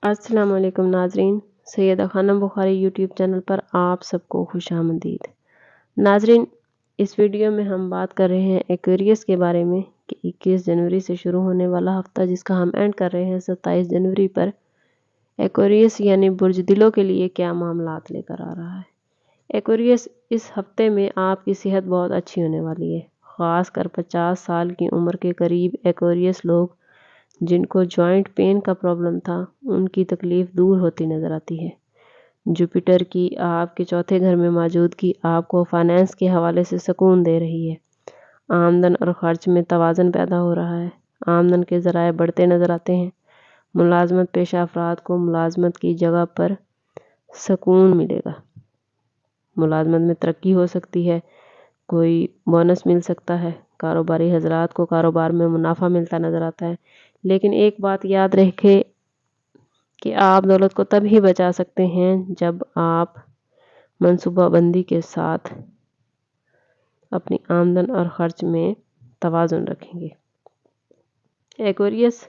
السلام علیکم ناظرین، سیدہ خانم بخاری یوٹیوب چینل پر آپ سب کو خوش آمدید۔ ناظرین، اس ویڈیو میں ہم بات کر رہے ہیں ایکویریس کے بارے میں کہ 21 جنوری سے شروع ہونے والا ہفتہ جس کا ہم اینڈ کر رہے ہیں 27 جنوری پر، ایکویریس یعنی برج دلوں کے لیے کیا معاملات لے کر آ رہا ہے۔ ایکویریس، اس ہفتے میں آپ کی صحت بہت اچھی ہونے والی ہے، خاص کر 50 سال کی عمر کے قریب ایکویریس لوگ جن کو جوائنٹ پین کا پرابلم تھا ان کی تکلیف دور ہوتی نظر آتی ہے۔ جوپیٹر کی آپ کے چوتھے گھر میں موجودگی آپ کو فائنانس کے حوالے سے سکون دے رہی ہے۔ آمدن اور خرچ میں توازن پیدا ہو رہا ہے۔ آمدن کے ذرائع بڑھتے نظر آتے ہیں۔ ملازمت پیشہ افراد کو ملازمت کی جگہ پر سکون ملے گا۔ ملازمت میں ترقی ہو سکتی ہے، کوئی بونس مل سکتا ہے۔ کاروباری حضرات کو کاروبار میں منافع ملتا نظر آتا ہے، لیکن ایک بات یاد رکھے کہ آپ دولت کو تب ہی بچا سکتے ہیں جب آپ منصوبہ بندی کے ساتھ اپنی آمدن اور خرچ میں توازن رکھیں گے۔ ایکویریس،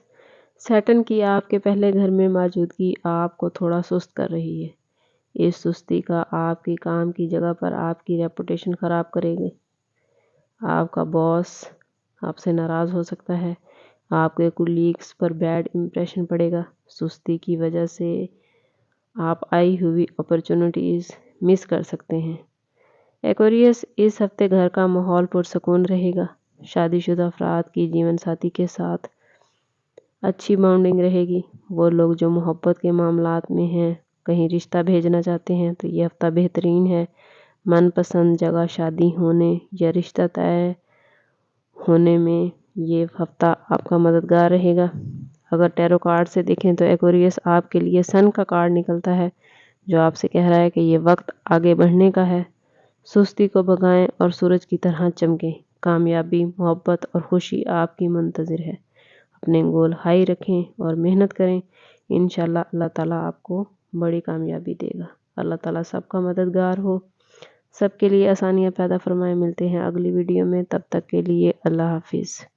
سیٹرن کی آپ کے پہلے گھر میں موجودگی آپ کو تھوڑا سست کر رہی ہے۔ اس سستی کا آپ کی کام کی جگہ پر آپ کی ریپوٹیشن خراب کرے گی۔ آپ کا باس آپ سے ناراض ہو سکتا ہے۔ آپ کے کولیگز پر بیڈ امپریشن پڑے گا۔ سستی کی وجہ سے آپ آئی ہوئی اپرچونٹیز مس کر سکتے ہیں۔ ایکویریس، اس ہفتے گھر کا ماحول پرسکون رہے گا۔ شادی شدہ افراد کی جیون ساتھی کے ساتھ اچھی بانڈنگ رہے گی۔ وہ لوگ جو محبت کے معاملات میں ہیں، کہیں رشتہ بھیجنا چاہتے ہیں تو یہ ہفتہ بہترین ہے۔ من پسند جگہ شادی ہونے یا رشتہ طے ہونے میں یہ ہفتہ آپ کا مددگار رہے گا۔ اگر ٹیرو کارڈ سے دیکھیں تو ایکویریس آپ کے لیے سن کا کارڈ نکلتا ہے جو آپ سے کہہ رہا ہے کہ یہ وقت آگے بڑھنے کا ہے۔ سستی کو بھگائیں اور سورج کی طرح چمکیں۔ کامیابی، محبت اور خوشی آپ کی منتظر ہے۔ اپنے گول ہائی رکھیں اور محنت کریں۔ انشاءاللہ اللہ تعالیٰ آپ کو بڑی کامیابی دے گا۔ اللہ تعالیٰ سب کا مددگار ہو، سب کے لیے آسانیاں پیدا فرمائے۔ ملتے ہیں اگلی ویڈیو میں، تب تک کے لیے اللہ حافظ۔